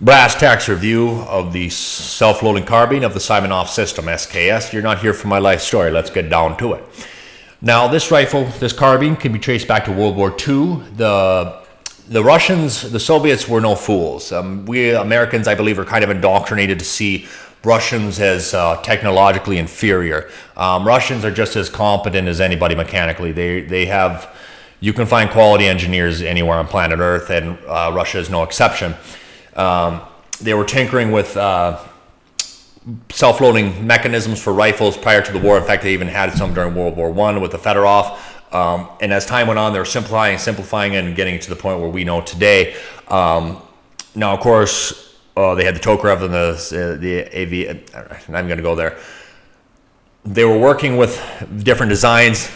Brass tacks review of the self-loading carbine of the Simonoff system, SKS. You're not here for my life story. Let's get down to it. Now, this rifle, this carbine, can be traced back to World War II. The Russians, the Soviets were no fools. We Americans, I believe, are kind of indoctrinated to see Russians as technologically inferior. Russians are just as competent as anybody mechanically. They have, you can find quality engineers anywhere on planet Earth, and Russia is no exception. They were tinkering with self-loading mechanisms for rifles prior to the war. In fact, they even had some during World War I with the Fedorov. And as time went on, they were simplifying, and getting to the point where we know today. Now, of course, they had the Tokarev and the AV. I'm going to go there. They were working with different designs.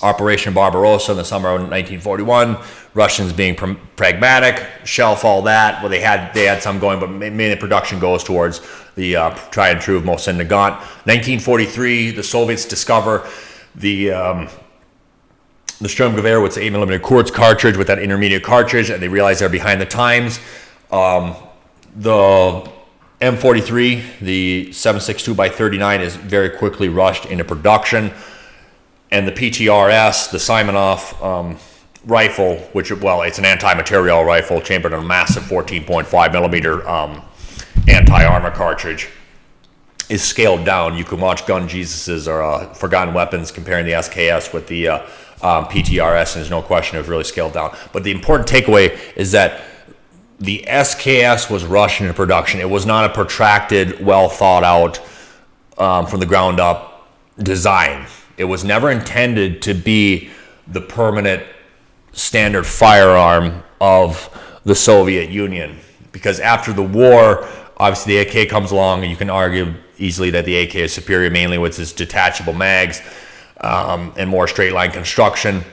Operation Barbarossa in the summer of 1941. Russians being pragmatic, shelf all that. Well, they had some going, but mainly production goes towards the tried and true Mosin Nagant. 1943, the Soviets discover the Sturmgewehr with the 8mm Kurz cartridge with that intermediate cartridge, and they realize they're behind the times. The M43, the 7.62x39, is very quickly rushed into production. And the PTRS, the Simonoff rifle, which, well, it's an anti-material rifle chambered in a massive 14.5 millimeter anti-armor cartridge, is scaled down. You can watch Gun Jesuses or Forgotten Weapons comparing the SKS with the PTRS, and there's no question it was really scaled down. But the important takeaway is that the SKS was rushed into production. It was not a protracted, well thought out, from the ground up design. It was never intended to be the permanent standard firearm of the Soviet Union, because after the war, obviously the AK comes along, and you can argue easily that the AK is superior, mainly with its detachable mags and more straight line construction.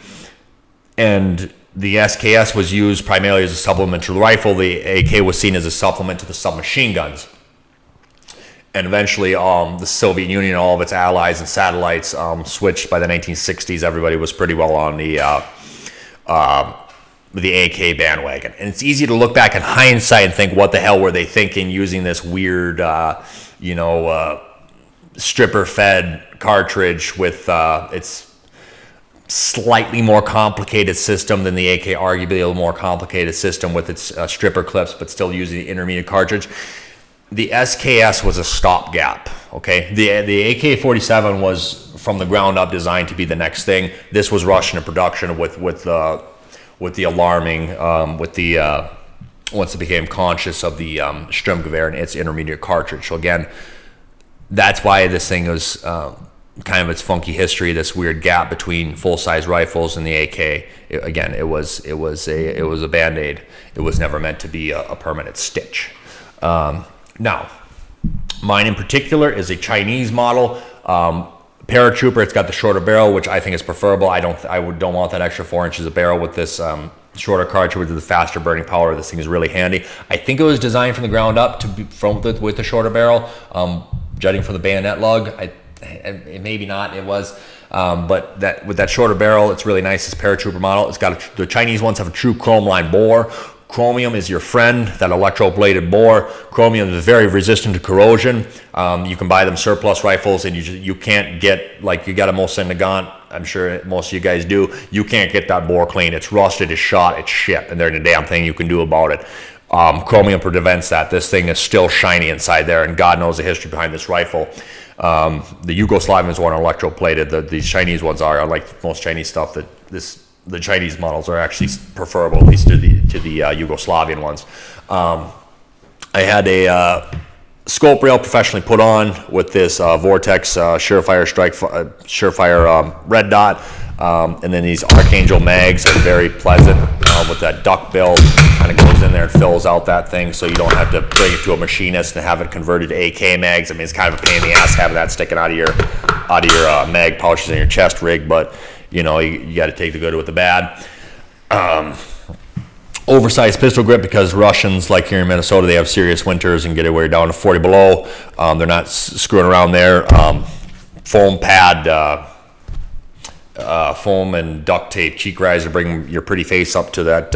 And the SKS was used primarily as a supplement to the rifle. The AK was seen as a supplement to the submachine guns. And eventually, the Soviet Union and all of its allies and satellites switched by the 1960s. Everybody was pretty well on the AK bandwagon. And it's easy to look back in hindsight and think, what the hell were they thinking using this weird, stripper-fed cartridge with its slightly more complicated system than the AK, arguably a little more complicated system with its stripper clips, but still using the intermediate cartridge. The SKS was a stopgap, okay? The AK-47 was from the ground up designed to be the next thing. This was rushed into production with the alarming, once it became conscious of the Sturmgewehr and its intermediate cartridge. So again, that's why this thing was kind of its funky history, this weird gap between full-size rifles and the AK. It was a Band-Aid. It was never meant to be a permanent stitch. Now, mine in particular is a Chinese model, paratrooper. It's got the shorter barrel, which I think is preferable. I don't want that extra 4 inches of barrel with this shorter cartridge with the faster burning power. This thing is really handy. I think it was designed from the ground up to be with the shorter barrel. Judging from the bayonet lug, maybe not. It was, but that with that shorter barrel, it's really nice. This paratrooper model. It's got the Chinese ones have a true chrome line bore. Chromium is your friend, that electro-bladed bore. Chromium is very resistant to corrosion. You can buy them surplus rifles, and you can't get, like, you got a Mosin Nagant, I'm sure most of you guys do, you can't get that bore clean. It's rusted, it's shot, it's shit, and there's a damn thing you can do about it. Chromium prevents that. This thing is still shiny inside there, and God knows the history behind this rifle. The Yugoslavians weren't electro-plated. These Chinese ones are, unlike most Chinese stuff, the Chinese models are actually preferable, at least to the Yugoslavian ones. I had a scope rail professionally put on with this Vortex Surefire red dot, and then these Archangel mags are very pleasant with that duck bill. Kind of goes in there and fills out that thing, so you don't have to bring it to a machinist and have it converted to AK mags. I mean, it's kind of a pain in the ass having that sticking out of your mag pouches in your chest rig, but you got to take the good with the bad. Oversized pistol grip, because Russians, like here in Minnesota, they have serious winters and get it way down to 40 below. They're not screwing around there. Foam pad, foam and duct tape, cheek riser to bring your pretty face up to that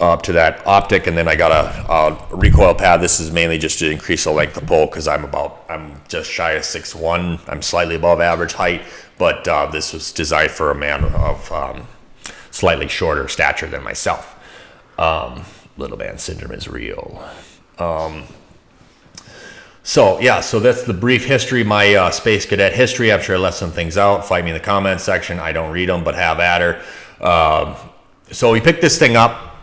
up to that optic, and then I got a recoil pad. This is mainly just to increase the length of pull because I'm just shy of 6'1". I'm slightly above average height, but this was designed for a man of slightly shorter stature than myself. Little man syndrome is real. So that's the brief history, my Space Cadet history. I'm sure I left some things out. Fight me in the comments section. I don't read them, but have at her. So we picked this thing up,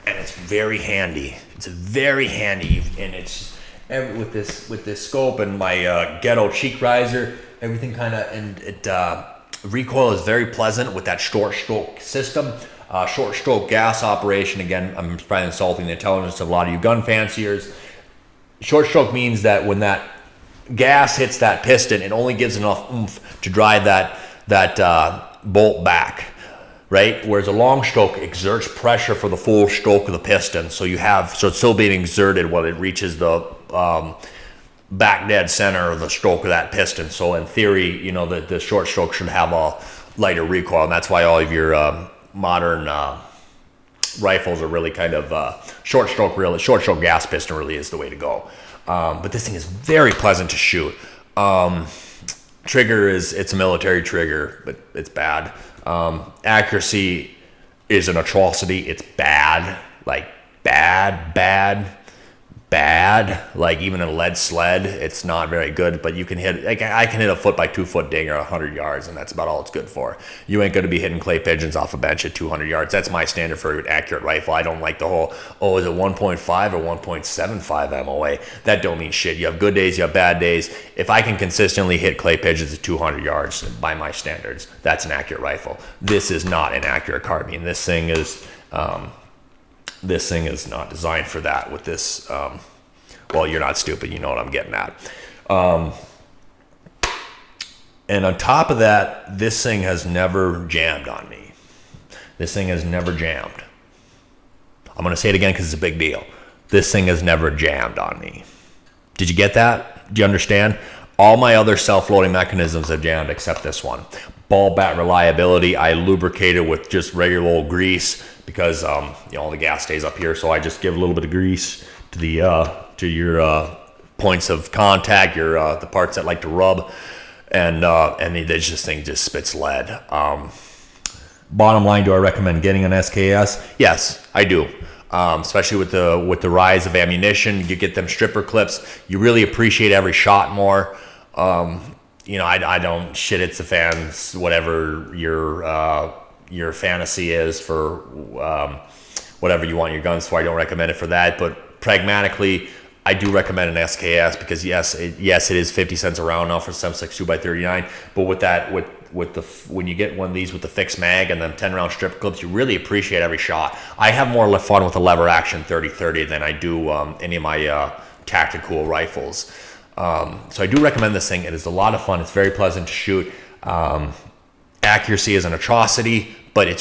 and it's very handy. It's very handy, and it's with this scope and my ghetto cheek riser, everything kind of, and it recoil is very pleasant with that short stroke system. Short stroke gas operation. Again, I'm probably insulting the intelligence of a lot of you gun fanciers. Short stroke means that when that gas hits that piston, it only gives enough oomph to drive that bolt back, right? Whereas a long stroke exerts pressure for the full stroke of the piston, so it's still being exerted when it reaches the back dead center of the stroke of that piston. So in theory, the short stroke should have a lighter recoil, and that's why all of your modern rifles are really kind of short stroke gas piston really is the way to go. But this thing is very pleasant to shoot. Trigger it's a military trigger, but it's bad. Accuracy is an atrocity. It's bad, like bad. Like even a lead sled, it's not very good, but you can hit, like I can hit a 4 by 2 foot dinger 100 yards, and that's about all it's good for. You ain't going to be hitting clay pigeons off a bench at 200 yards. That's my standard for an accurate rifle. I don't like the whole, is it 1.5 or 1.75 MOA? That don't mean shit. You have good days, you have bad days. If I can consistently hit clay pigeons at 200 yards by my standards, that's an accurate rifle. This is not an accurate carbine. This thing is not designed for that with this. Well, you're not stupid. You know what I'm getting at. And on top of that, this thing has never jammed on me. This thing has never jammed. I'm going to say it again because it's a big deal. This thing has never jammed on me. Did you get that? Do you understand? All my other self-loading mechanisms have jammed except this one. Ball bat reliability, I lubricate it with just regular old grease because all the gas stays up here, so I just give a little bit of grease to your points of contact, the parts that like to rub, and this thing just spits lead. Bottom line, do I recommend getting an SKS? Yes, I do. Especially with the rise of ammunition, you get them stripper clips. You really appreciate every shot more. I don't shit it's the fans, whatever your fantasy is for whatever you want your guns for. I don't recommend it for that, but pragmatically, I do recommend an SKS because yes, it is 50 cents a round now for some 6.2 by 39. But when you get one of these with the fixed mag and then 10 round strip clips, you really appreciate every shot. I have more fun with the lever action 30-30 than I do any of my tactical rifles. So I do recommend this thing. It is a lot of fun. It's very pleasant to shoot. Accuracy is an atrocity, but I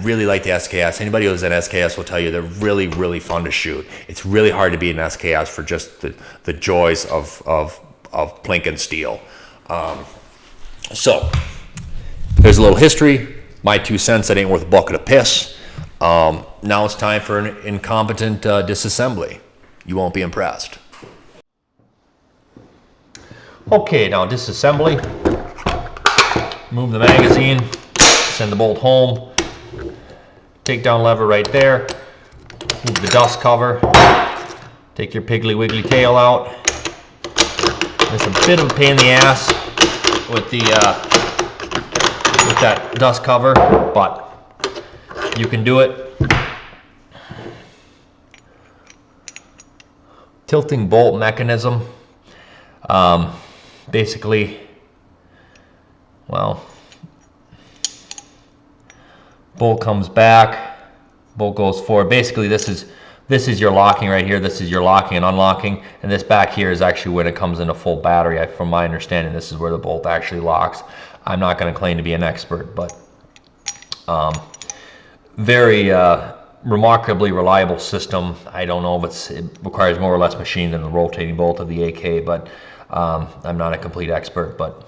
really like the SKS. Anybody who's an SKS will tell you they're really, really fun to shoot. It's really hard to beat an SKS for just the joys of plink and steel. So there's a little history. My 2 cents, that ain't worth a bucket of piss. Now it's time for an incompetent disassembly. You won't be impressed. Okay, now disassembly. Move the magazine, send the bolt home, take down lever right there, move the dust cover, take your Piggly Wiggly tail out. It's a bit of a pain in the ass with that dust cover, but you can do it. Tilting bolt mechanism. Basically, bolt comes back, bolt goes forward. Basically, this is your locking right here. This is your locking and unlocking, and this back here is actually when it comes into full battery. From my understanding, this is where the bolt actually locks. I'm not going to claim to be an expert, but very remarkably reliable system. I don't know if it requires more or less machine than the rotating bolt of the AK, but I'm not a complete expert. But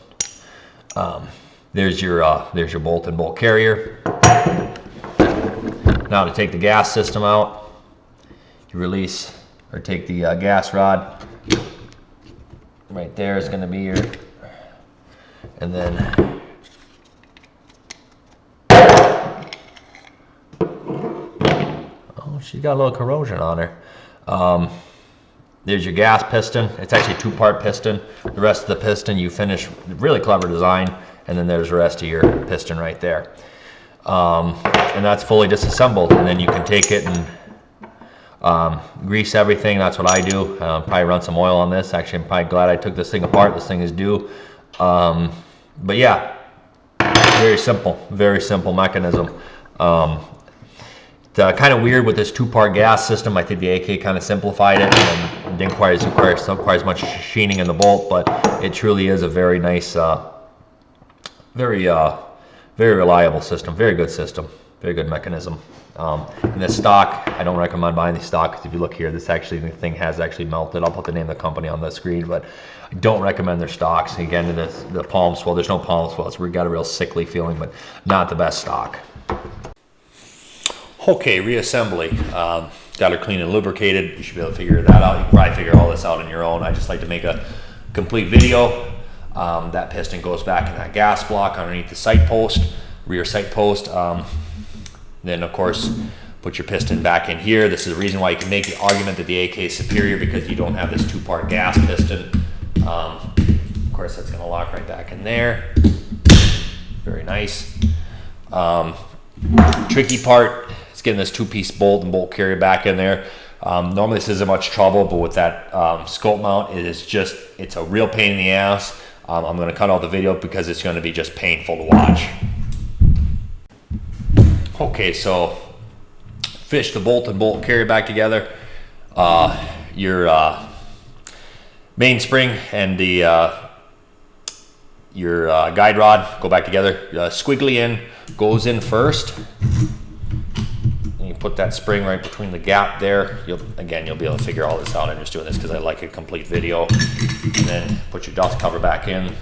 there's your bolt and bolt carrier. Now to take the gas system out, you release or take the gas rod. Right there is going to be your, and then oh, she's got a little corrosion on her. There's your gas piston. It's actually a two-part piston. The rest of the piston you finish, really clever design, and then there's the rest of your piston right there. And that's fully disassembled, and then you can take it and grease everything. That's what I do. Probably run some oil on this. Actually, I'm probably glad I took this thing apart. This thing is due. But yeah, very simple mechanism. Kind of weird with this two-part gas system. I think the AK kind of simplified it and didn't quite require as much machining in the bolt, but it truly is a very nice, very reliable system, very good system, very good mechanism. And the stock, I don't recommend buying the stock, because if you look here, the thing has actually melted. I'll put the name of the company on the screen, but I don't recommend their stocks. Again, the palm swell, there's no palm swells. We've got a real sickly feeling, but not the best stock. Okay, reassembly. Got her clean and lubricated. You should be able to figure that out. You can probably figure all this out on your own. I just like to make a complete video. That piston goes back in that gas block underneath the sight post, rear sight post. Then of course, put your piston back in here. This is the reason why you can make the argument that the AK is superior, because you don't have this two-part gas piston. Of course, that's going to lock right back in there. Very nice. Tricky part is getting this two-piece bolt and bolt carrier back in there. Normally this isn't much trouble, but with that scope mount, it's a real pain in the ass. I'm going to cut out the video because it's going to be just painful to watch. Okay, so fish the bolt and bolt carrier back together. Your main spring and your guide rod go back together. Squiggly in goes in first. And you put that spring right between the gap there. You'll be able to figure all this out. I'm just doing this because I like a complete video. And then put your dust cover back in.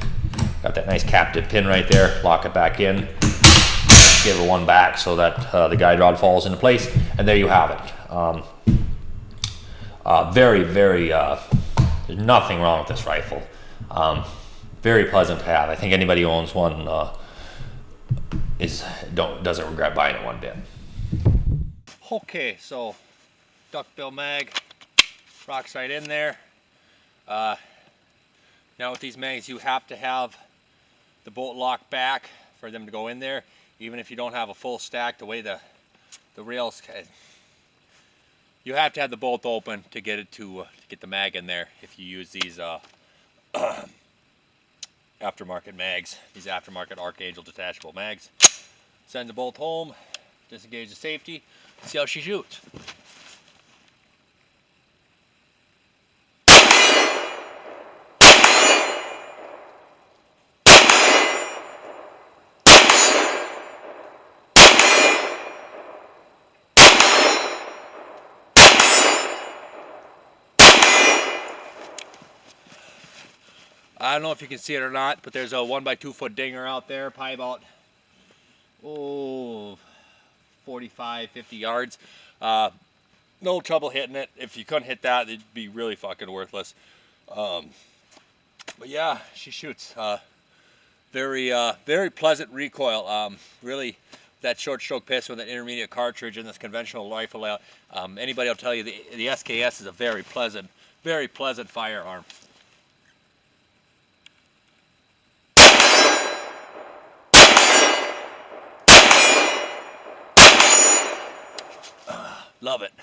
Got that nice captive pin right there. Lock it back in. Give it one back so that the guide rod falls into place. And there you have it. There's nothing wrong with this rifle. Very pleasant to have. I think anybody who owns one doesn't regret buying it one bit. Okay, so duckbill mag, rocks right in there. Now with these mags, you have to have the bolt locked back for them to go in there. Even if you don't have a full stack, the way the rails, you have to have the bolt open to get it to get the mag in there. If you use these aftermarket mags, these aftermarket Archangel detachable mags. Send the bolt home, disengage the safety, see how she shoots. I don't know if you can see it or not, but there's a 1x2 foot dinger out there, probably about 45, 50 yards. No trouble hitting it. If you couldn't hit that, it'd be really fucking worthless. But yeah, she shoots. Very pleasant recoil. Really, that short stroke pistol with an intermediate cartridge in this conventional rifle layout. Anybody will tell you the SKS is a very pleasant firearm. Love it.